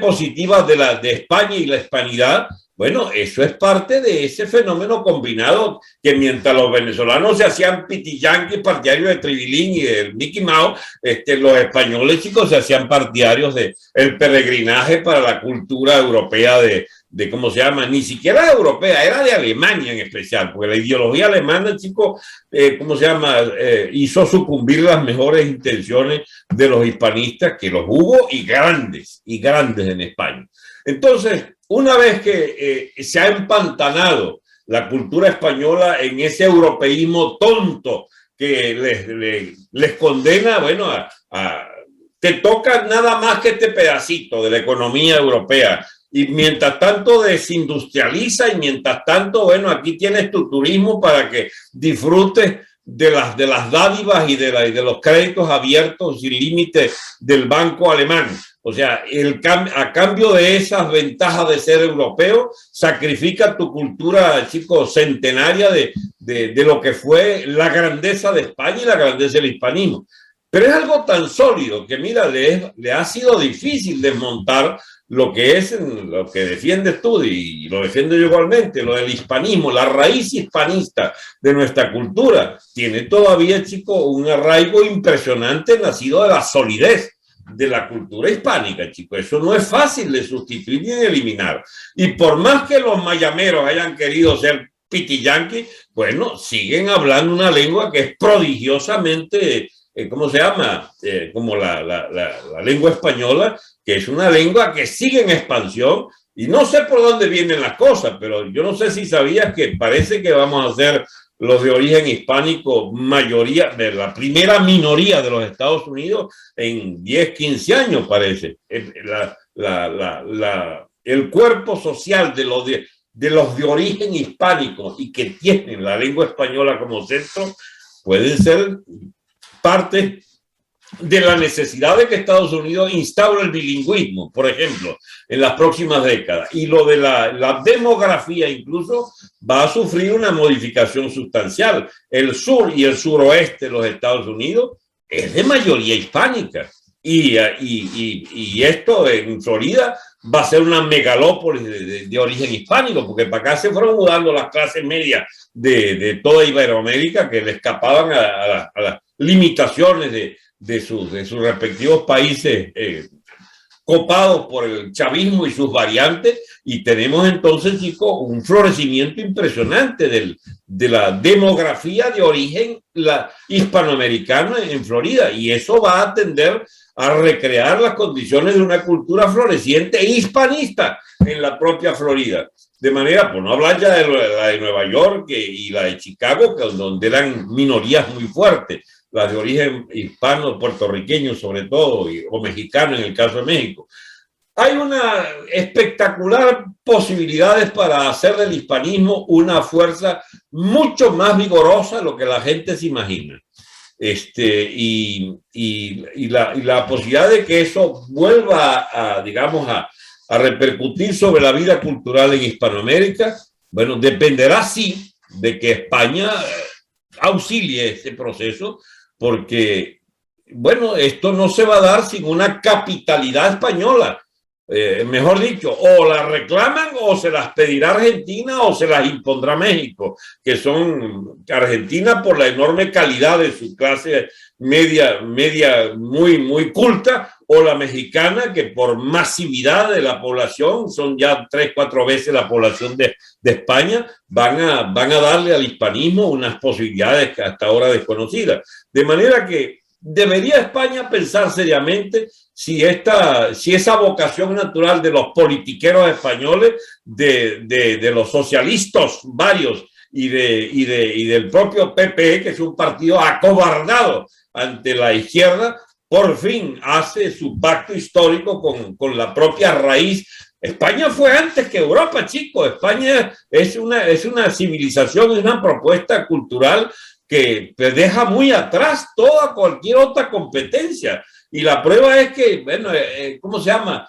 positivas de España y la hispanidad. Bueno, eso es parte de ese fenómeno combinado que mientras los venezolanos se hacían pitiyanquis partidarios de Tribilín y del Mickey Mouse, los españoles, chicos, se hacían partidarios de el peregrinaje para la cultura europea de ¿cómo se llama? Ni siquiera europea, era de Alemania en especial, porque la ideología alemana, chicos, ¿cómo se llama? Hizo sucumbir las mejores intenciones de los hispanistas, que los hubo y grandes en España. Entonces, una vez que se ha empantanado la cultura española en ese europeísmo tonto que les condena, bueno, te toca nada más que este pedacito de la economía europea, y mientras tanto desindustrializa, y mientras tanto, bueno, aquí tienes tu turismo para que disfrutes de las dádivas y de los créditos abiertos sin límite del banco alemán. O sea, a cambio de esas ventajas de ser europeo, sacrifica tu cultura, chicos, centenaria de lo que fue la grandeza de España y la grandeza del hispanismo. Pero es algo tan sólido que, mira, le ha sido difícil desmontar lo que defiendes tú y lo defiendo yo igualmente, lo del hispanismo, la raíz hispanista de nuestra cultura. Tiene todavía, chico, un arraigo impresionante nacido de la solidez de la cultura hispánica, chicos. Eso no es fácil de sustituir ni de eliminar. Y por más que los mayameros hayan querido ser pitiyanqui, bueno, siguen hablando una lengua que es prodigiosamente, ¿cómo se llama? Como la lengua española, que es una lengua que sigue en expansión. Y no sé por dónde vienen las cosas, pero yo no sé si sabías que parece que vamos a ser los de origen hispánico mayoría, de la primera minoría de los Estados Unidos en 10, 15 años, parece. El cuerpo social de los de origen hispánico y que tienen la lengua española como centro, pueden ser parte de la necesidad de que Estados Unidos instaure el bilingüismo, por ejemplo, en las próximas décadas. Y lo de la demografía incluso va a sufrir una modificación sustancial. El sur y el suroeste de los Estados Unidos es de mayoría hispánica. Y esto en Florida va a ser una megalópolis de origen hispánico, porque para acá se fueron mudando las clases medias de toda Iberoamérica, que le escapaban a las limitaciones de sus respectivos países copados por el chavismo y sus variantes, y tenemos entonces, chicos, un florecimiento impresionante de la demografía de origen hispanoamericana en Florida, y eso va a tender a recrear las condiciones de una cultura floreciente e hispanista en la propia Florida. De manera, por no hablar ya de la de Nueva York y la de Chicago, donde eran minorías muy fuertes, las de origen hispano, puertorriqueño sobre todo, o mexicano en el caso de México. Hay una espectacular posibilidades para hacer del hispanismo una fuerza mucho más vigorosa de lo que la gente se imagina. La posibilidad de que eso vuelva digamos, a repercutir sobre la vida cultural en Hispanoamérica, bueno, dependerá sí de que España auxilie ese proceso, porque, bueno, esto no se va a dar sin una capitalidad española. Mejor dicho, o la reclaman o se las pedirá Argentina o se las impondrá México, que son Argentina por la enorme calidad de su clase media muy, muy culta, o la mexicana, que por masividad de la población, son ya 3-4 veces la población de España, van a darle al hispanismo unas posibilidades hasta ahora desconocidas. De manera que debería España pensar seriamente si esa vocación natural de los politiqueros españoles, de los socialistas varios y del propio PP, que es un partido acobardado ante la izquierda, por fin hace su pacto histórico con la propia raíz. España fue antes que Europa, chicos. España es una civilización, es una propuesta cultural que deja muy atrás toda cualquier otra competencia. Y la prueba es que, bueno, ¿cómo se llama?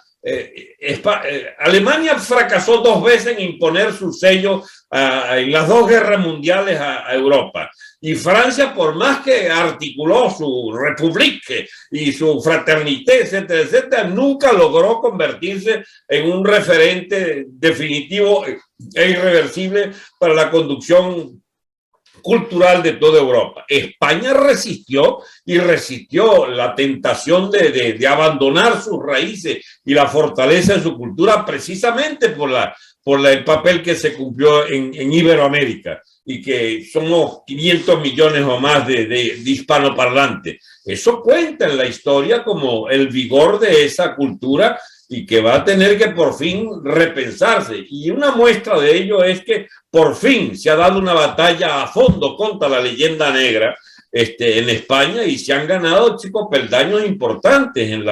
Alemania fracasó 2 veces en imponer su sello en las 2 guerras mundiales a Europa. Y Francia, por más que articuló su République y su Fraternité, etcétera, etcétera, nunca logró convertirse en un referente definitivo e irreversible para la conducción cultural de toda Europa. España resistió y resistió la tentación de abandonar sus raíces y la fortaleza de su cultura precisamente por el papel que se cumplió en Iberoamérica y que somos 500 millones o más de hispanoparlantes. Eso cuenta en la historia como el vigor de esa cultura y que va a tener que por fin repensarse. Y una muestra de ello es que por fin se ha dado una batalla a fondo contra la leyenda negra en España y se han ganado, chicos, peldaños importantes en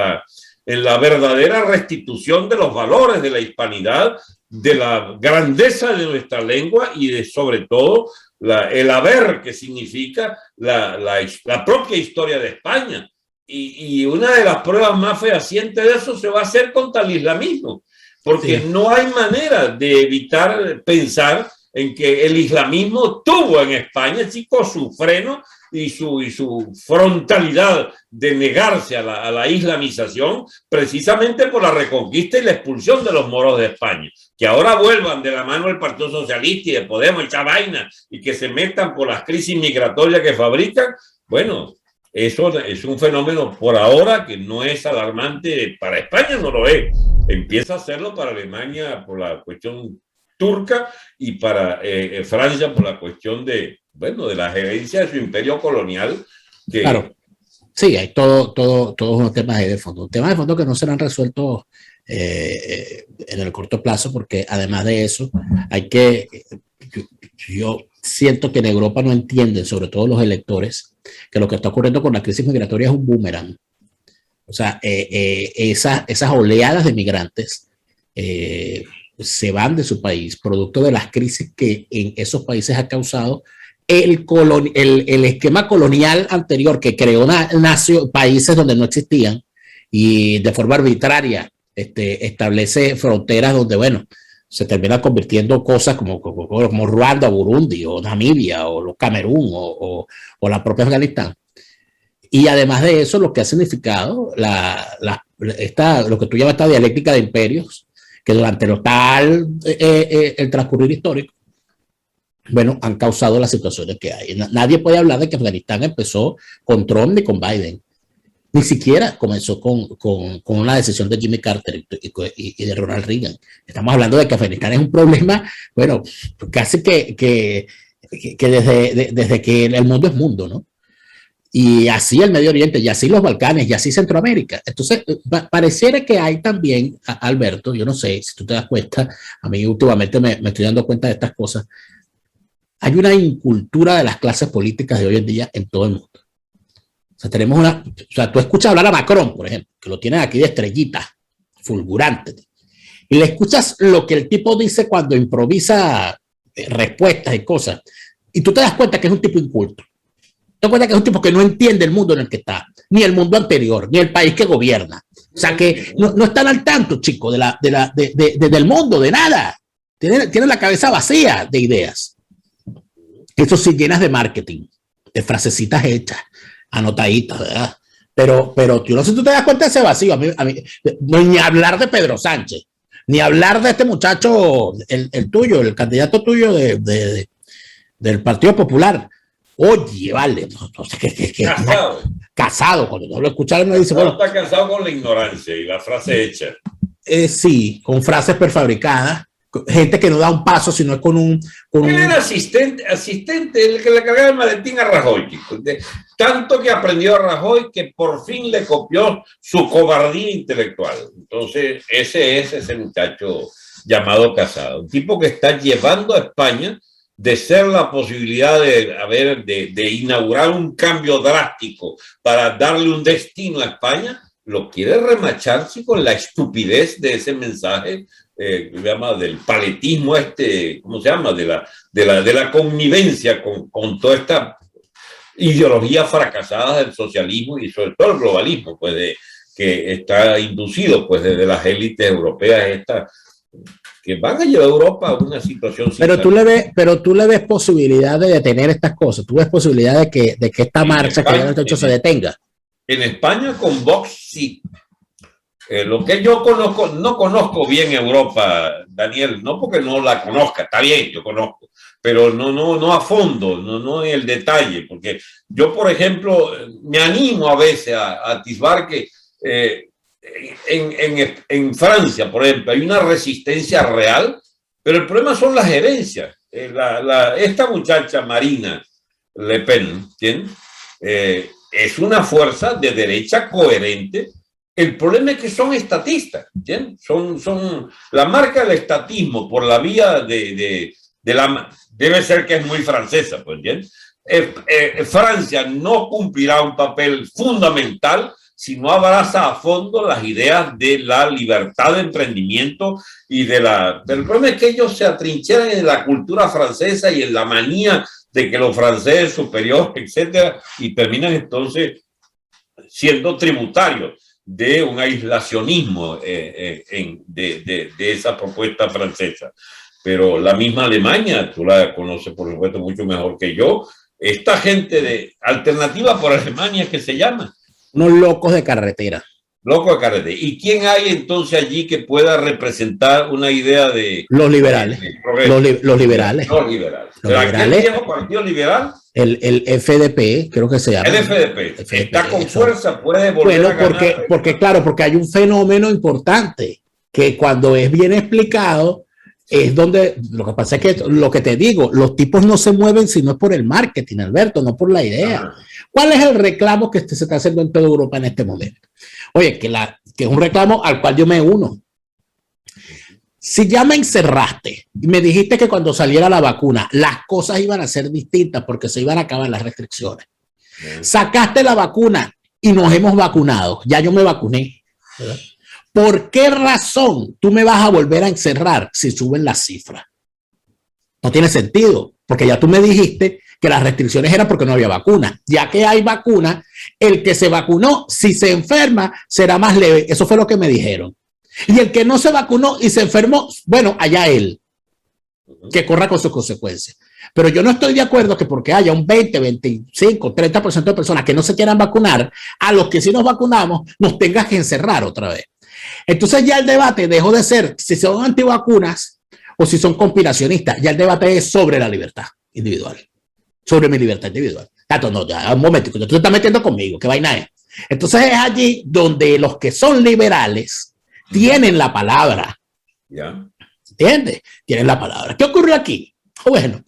la verdadera restitución de los valores de la hispanidad, de la grandeza de nuestra lengua y de, sobre todo, el haber que significa la propia historia de España. Y una de las pruebas más fehacientes de eso se va a hacer contra el islamismo, porque sí, no hay manera de evitar pensar en que el islamismo tuvo en España, chicos, su freno y su frontalidad de negarse a la islamización precisamente por la reconquista y la expulsión de los moros de España. Que ahora vuelvan de la mano del Partido Socialista y de Podemos, esa vaina, y que se metan por las crisis migratorias que fabrican, bueno, eso es un fenómeno por ahora que no es alarmante. Para España no lo es. Empieza a hacerlo para Alemania por la cuestión turca y para Francia por la cuestión de la gerencia de su imperio colonial. Claro, sí, hay todos unos temas ahí de fondo. Temas de fondo que no serán resueltos en el corto plazo, porque además de eso, yo siento que en Europa no entienden, sobre todo los electores, que lo que está ocurriendo con la crisis migratoria es un boomerang. O sea, esas oleadas de migrantes se van de su país, producto de las crisis que en esos países ha causado el esquema colonial anterior que creó países donde no existían y de forma arbitraria establece fronteras donde, bueno, se termina convirtiendo cosas como Ruanda, Burundi, o Namibia, o Camerún, o la propia Afganistán. Y además de eso, lo que ha significado lo que tú llamas esta dialéctica de imperios, que durante el transcurrir histórico, bueno, han causado las situaciones que hay. Nadie puede hablar de que Afganistán empezó con Trump ni con Biden. Ni siquiera comenzó con una decisión de Jimmy Carter y de Ronald Reagan. Estamos hablando de que Afganistán es un problema, bueno, casi que desde que el mundo es mundo, ¿no? Y así el Medio Oriente, y así los Balcanes, y así Centroamérica. Entonces, pareciera que hay también, Alberto, yo no sé si tú te das cuenta, a mí últimamente me estoy dando cuenta de estas cosas, hay una incultura de las clases políticas de hoy en día en todo el mundo. O sea, tú escuchas hablar a Macron, por ejemplo, que lo tienen aquí de estrellita, fulgurante, y le escuchas lo que el tipo dice cuando improvisa respuestas y cosas, y tú te das cuenta que es un tipo inculto. Te das cuenta que es un tipo que no entiende el mundo en el que está, ni el mundo anterior, ni el país que gobierna. O sea, que no están al tanto, chicos, del mundo, de nada. Tienen la cabeza vacía de ideas. Eso sí, llenas de marketing, de frasecitas hechas, anotaditas, ¿verdad? Pero yo no sé si tú te das cuenta de ese vacío. A mí, ni hablar de Pedro Sánchez, ni hablar de este muchacho, el tuyo, el candidato tuyo del Partido Popular. Oye, vale, no sé qué casado, cuando no lo escucharon me dice, bueno, está casado con la ignorancia y la frase hecha. Sí, con frases prefabricadas, gente que no da un paso, sino es con un... Él era asistente, el que le cargaba el maletín a Rajoy, tanto que aprendió a Rajoy que por fin le copió su cobardía intelectual. Entonces, ese es ese muchacho llamado Casado, un tipo que está llevando a España de ser la posibilidad de inaugurar un cambio drástico para darle un destino a España, lo quiere remacharse con la estupidez de ese mensaje que se llama del paletismo ¿cómo se llama? De la connivencia con toda esta ideología fracasada del socialismo y sobre todo el globalismo, pues que está inducido pues desde las élites europeas que van a llevar a Europa a una situación pero tú le ves posibilidad de detener estas cosas, tú ves posibilidad de que esta marcha España, que ya hecho se detenga. En España con Vox sí. Lo que yo conozco, no conozco bien Europa, Daniel, no porque no la conozca, está bien, yo conozco, pero no a fondo, no en el detalle, porque yo, por ejemplo, me animo a veces a atisbar que en Francia, por ejemplo, hay una resistencia real, pero el problema son las herencias. Esta muchacha Marina Le Pen, ¿entiendes? Es una fuerza de derecha coherente. El problema es que son estatistas, ¿entiendes? Son la marca del estatismo por la vía debe ser que es muy francesa, pues, ¿entiendes? Francia no cumplirá un papel fundamental si no abraza a fondo las ideas de la libertad de emprendimiento pero el problema es que ellos se atrincheran en la cultura francesa y en la manía de que los franceses es superior, etcétera, y terminan entonces siendo tributarios de un aislacionismo de esa propuesta francesa. Pero la misma Alemania, tú la conoces por supuesto mucho mejor que yo, esta gente de Alternativa por Alemania, que se llama. Unos locos de carretera. Locos de carretera. ¿Y quién hay entonces allí que pueda representar una idea de... Los liberales. Los liberales. Los liberales. Los liberales. ¿Aquel viejo partido liberal? El FDP, creo que se llama. El FDP. Está con fuerza, puede volver a ganar. Porque hay un fenómeno importante que cuando es bien explicado es donde, lo que pasa es que lo que te digo, los tipos no se mueven si no es por el marketing, Alberto, no por la idea. ¿Cuál es el reclamo que se está haciendo en toda Europa en este momento? Oye, que es un reclamo al cual yo me uno. Si ya me encerraste y me dijiste que cuando saliera la vacuna las cosas iban a ser distintas porque se iban a acabar las restricciones. Sacaste la vacuna y nos hemos vacunado. Ya yo me vacuné. ¿Verdad? ¿Por qué razón tú me vas a volver a encerrar si suben las cifras? No tiene sentido, porque ya tú me dijiste que las restricciones eran porque no había vacuna. Ya que hay vacuna, el que se vacunó, si se enferma, será más leve. Eso fue lo que me dijeron. Y el que no se vacunó y se enfermó, bueno, allá él, que corra con sus consecuencias. Pero yo no estoy de acuerdo que porque haya un 20, 25, 30% de personas que no se quieran vacunar, a los que sí nos vacunamos, nos tengas que encerrar otra vez. Entonces ya el debate dejó de ser si son antivacunas o si son conspiracionistas. Ya el debate es sobre la libertad individual, sobre mi libertad individual. No, ya, un momento, tú te estás metiendo conmigo, ¿qué vaina es? Entonces es allí donde los que son liberales tienen la palabra. ¿Ya? ¿Entiendes? Tienen la palabra. ¿Qué ocurrió aquí? Bueno,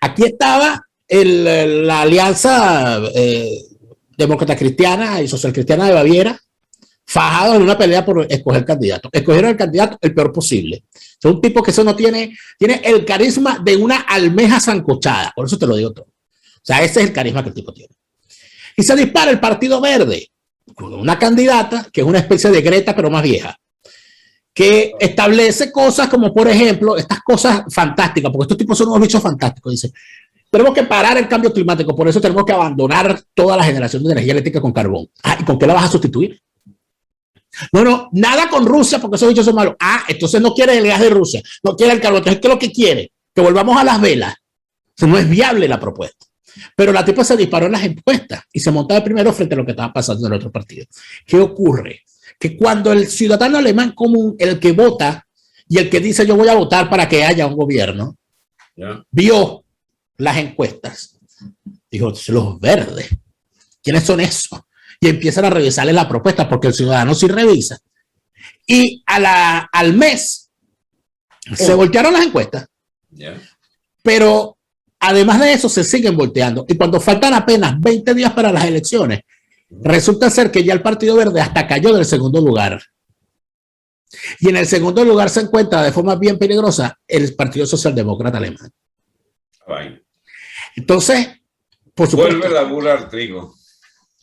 aquí estaba la alianza demócrata cristiana y social cristiana de Baviera, fajados en una pelea por escoger candidato. Escogieron el candidato el peor posible. Es un tipo que eso no tiene el carisma de una almeja sancochada. Por eso te lo digo todo. O sea, ese es el carisma que el tipo tiene. Y se dispara el Partido Verde con una candidata que es una especie de Greta, pero más vieja, que establece cosas como, por ejemplo, estas cosas fantásticas, porque estos tipos son unos bichos fantásticos. Dice, tenemos que parar el cambio climático, por eso tenemos que abandonar toda la generación de energía eléctrica con carbón. ¿Y con qué la vas a sustituir? No, nada con Rusia porque esos bichos son malos. Entonces no quiere el gas de Rusia, no quiere el carbón. Entonces, ¿qué es lo que quiere? Que volvamos a las velas. O sea, no es viable la propuesta. Pero la tipa se disparó en las encuestas y se montaba primero frente a lo que estaba pasando en el otro partido. ¿Qué ocurre? Que cuando el ciudadano alemán común, el que vota y el que dice yo voy a votar para que haya un gobierno, vio las encuestas, dijo, los verdes, ¿quiénes son esos? Y empiezan a revisarle la propuesta porque el ciudadano sí revisa. Y al mes se voltearon las encuestas. Pero además de eso se siguen volteando. Y cuando faltan apenas 20 días para las elecciones, resulta ser que ya el Partido Verde hasta cayó del segundo lugar. Y en el segundo lugar se encuentra de forma bien peligrosa el Partido Socialdemócrata Alemán. Ay. Entonces, por supuesto, vuelve la bula al trigo.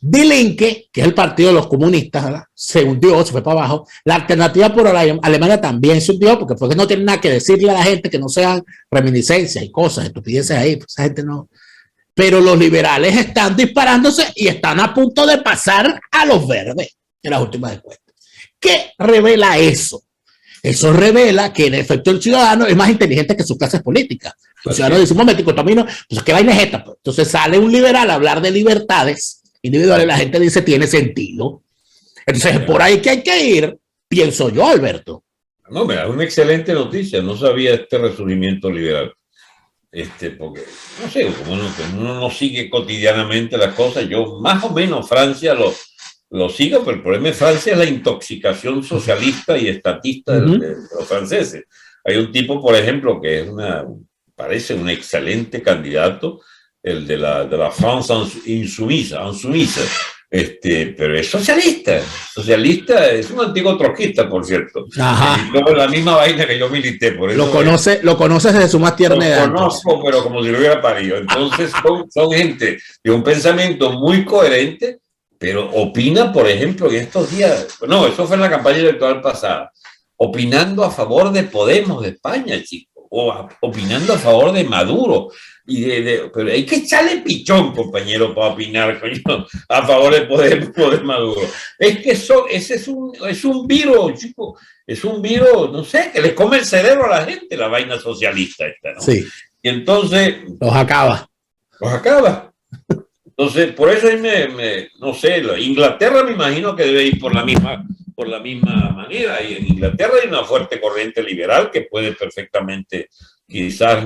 Die Linke, que es el partido de los comunistas, ¿verdad?, se hundió, se fue para abajo. La Alternativa por Alemania también se hundió, porque no tiene nada que decirle a la gente que no sean reminiscencias y cosas, estupideces ahí, pues esa gente no. Pero los liberales están disparándose y están a punto de pasar a los verdes en las últimas encuestas. ¿Qué revela eso? Eso revela que en efecto el ciudadano es más inteligente que sus clases políticas. El ciudadano dice, un momentico, Tomino, pues ¿qué vaina es esta? Pues, entonces sale un liberal a hablar de libertades individuales, la gente dice, tiene sentido. Entonces es por ahí que hay que ir, pienso yo, Alberto. No, me da una excelente noticia, no sabía este resurgimiento liberal. Porque, no sé, como uno no sigue cotidianamente las cosas, yo más o menos Francia lo sigo, pero el problema de Francia es la intoxicación socialista y estatista de los franceses. Hay un tipo, por ejemplo, que parece un excelente candidato, el de la France insumisa, pero es socialista, es un antiguo trotskista, por cierto. Ajá. Y la misma vaina que yo milité, por eso lo conoces desde su más tierna edad. Lo conozco, pero como si lo hubiera parido. Entonces son gente de un pensamiento muy coherente, pero opina, por ejemplo, en estos días, no, eso fue en la campaña electoral pasada, opinando a favor de Podemos de España, chicos, o opinando a favor de Maduro. Pero hay que echarle pichón, compañero, para opinar, coño, a favor de Podemos de Maduro. Es que ese es un virus, chico. Es un virus, no sé, que le come el cerebro a la gente, la vaina socialista esta, ¿no? Sí. Y entonces... Los acaba. Entonces, por eso no sé, Inglaterra me imagino que debe ir por la misma manera. Y en Inglaterra hay una fuerte corriente liberal que puede perfectamente quizás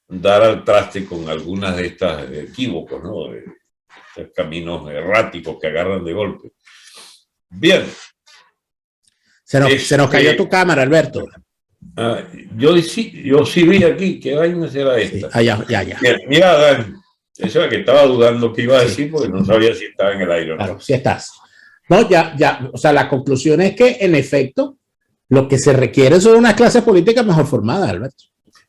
dar al traste con algunas de estas equívocos, ¿no? De caminos erráticos que agarran de golpe. Bien. Se nos cayó tu cámara, Alberto. Yo sí vi aquí, ¿qué vaina será esta? Sí, ya. Mira, eso es que estaba dudando qué iba a decir porque no sabía si estaba en el aire o no. Claro, sí estás. No, ya, o sea, la conclusión es que, en efecto, lo que se requiere son una clase política mejor formada, Alberto.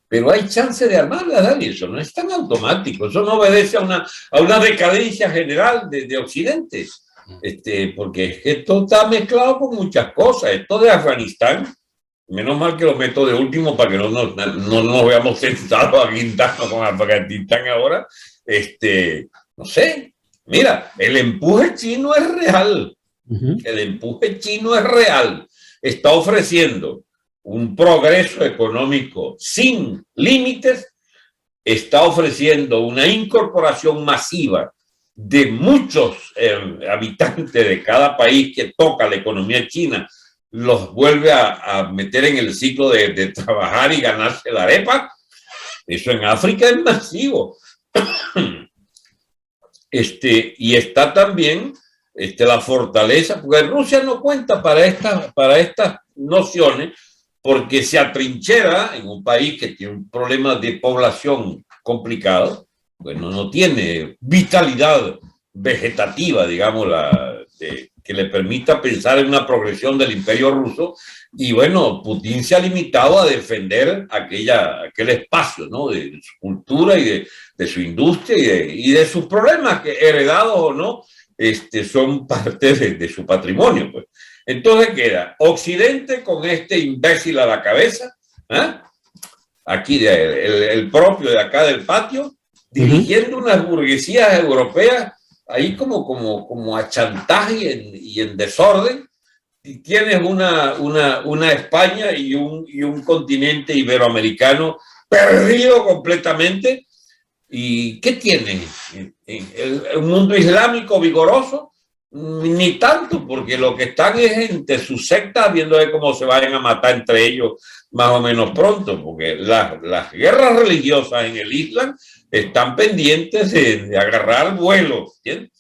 Pero hay chance de armarla, Dani, eso no es tan automático, eso no obedece a una decadencia general de Occidente, porque es que esto está mezclado con muchas cosas. Esto de Afganistán, menos mal que lo meto de último para que no nos veamos sentados aguintando con Afganistán ahora. No sé, mira, el empuje chino es real. El empuje chino es real. Está ofreciendo un progreso económico sin límites, está ofreciendo una incorporación masiva de muchos habitantes de cada país que toca la economía china, los vuelve a meter en el ciclo de trabajar y ganarse la arepa. Eso en África es masivo. Y está también la fortaleza, porque Rusia no cuenta para estas nociones, porque se atrinchera en un país que tiene un problema de población complicado, bueno, no tiene vitalidad vegetativa, digamos, que le permita pensar en una progresión del imperio ruso. Y bueno, Putin se ha limitado a defender aquel espacio, ¿no?, de su cultura y de su industria y de sus problemas, que heredados o no, son parte de su patrimonio, pues. Entonces queda Occidente con este imbécil a la cabeza, aquí el propio de acá del patio, dirigiendo unas burguesías europeas ahí como a chantaje y en desorden. Y tienes una España y un continente iberoamericano perdido completamente. ¿Y qué tiene? ¿Un mundo islámico vigoroso? Ni tanto, porque lo que están es entre sus sectas viendo de cómo se vayan a matar entre ellos más o menos pronto, porque las guerras religiosas en el Islam están pendientes de agarrar vuelo, ¿entiendes?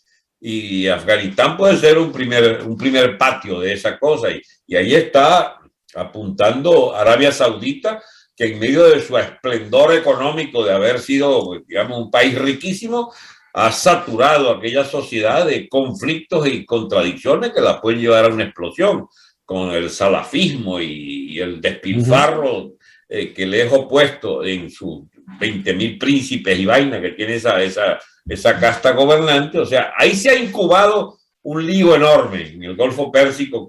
Y Afganistán puede ser un primer patio de esa cosa, y ahí está apuntando Arabia Saudita, que en medio de su esplendor económico de haber sido, digamos, un país riquísimo, ha saturado aquella sociedad de conflictos y contradicciones que la pueden llevar a una explosión, con el salafismo y el despilfarro que le es opuesto en su 20.000 príncipes y vaina que tiene esa casta gobernante. O sea, ahí se ha incubado un lío enorme en el Golfo Pérsico,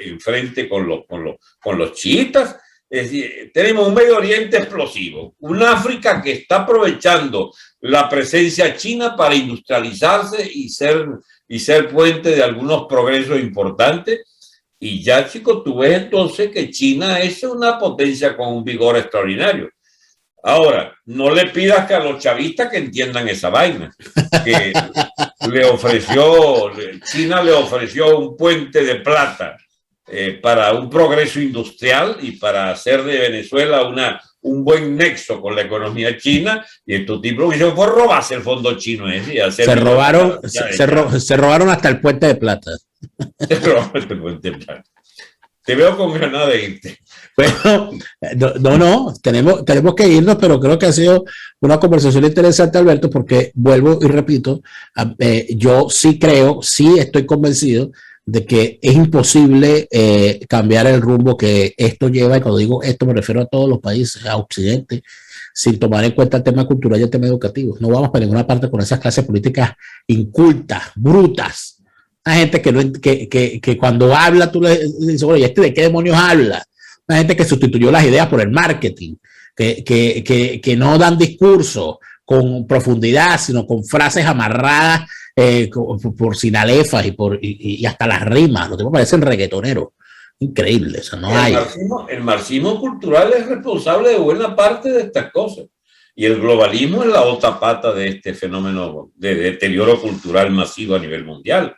enfrente con los chiitas. Es decir, tenemos un Medio Oriente explosivo, un África que está aprovechando la presencia china para industrializarse y ser puente de algunos progresos importantes. Y ya, chicos, tú ves entonces que China es una potencia con un vigor extraordinario. Ahora, no le pidas que a los chavistas que entiendan esa vaina, que China le ofreció un puente de plata para un progreso industrial y para hacer de Venezuela un buen nexo con la economía china, y estos tipos lo que hicieron fue robarse el fondo chino ese. Se robaron hasta el puente de plata. Se robaron el puente de plata. Te veo con ganas de irte. Bueno, no, tenemos que irnos, pero creo que ha sido una conversación interesante, Alberto, porque vuelvo y repito, yo sí estoy convencido de que es imposible cambiar el rumbo que esto lleva, y cuando digo esto me refiero a todos los países, a Occidente, sin tomar en cuenta el tema cultural y el tema educativo. No vamos para ninguna parte con esas clases políticas incultas, brutas. Hay gente que cuando habla tú le dices, bueno, ¿y de qué demonios habla? Hay gente que sustituyó las ideas por el marketing, que no dan discurso con profundidad, sino con frases amarradas por sinalefas y hasta las rimas. Los tipos parecen reggaetoneros. Increíble, eso no hay. El marxismo cultural es responsable de buena parte de estas cosas. Y el globalismo es la otra pata de este fenómeno de deterioro cultural masivo a nivel mundial.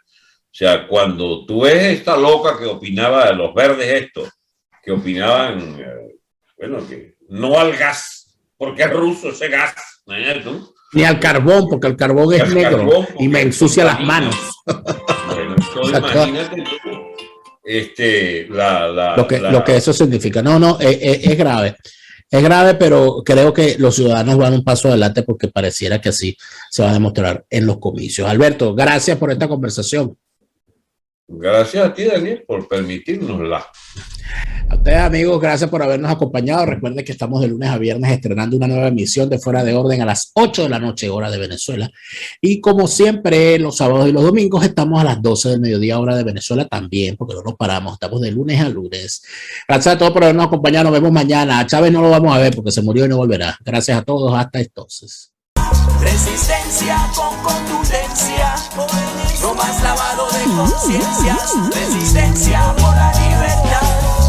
O sea, cuando tú ves esta loca que opinaba de los verdes estos, que opinaban, que no al gas, porque es ruso ese gas, ¿no? Ni al carbón, porque el carbón es negro y me ensucia las manos. Bueno, imagínate tú, lo que eso significa. No, es grave. Es grave, pero creo que los ciudadanos van un paso adelante porque pareciera que así se va a demostrar en los comicios. Alberto, gracias por esta conversación. Gracias a ti, Daniel, por permitírnosla. A ustedes, amigos, gracias por habernos acompañado. Recuerden que estamos de lunes a viernes estrenando una nueva emisión de Fuera de Orden a las 8 de la noche, hora de Venezuela. Y como siempre, los sábados y los domingos estamos a las 12 del mediodía, hora de Venezuela también, porque no nos paramos. Estamos de lunes a lunes. Gracias a todos por habernos acompañado. Nos vemos mañana. A Chávez no lo vamos a ver porque se murió y no volverá. Gracias a todos. Hasta entonces. Resistencia con contundencia, no más lavado de conciencias. Resistencia por la libertad.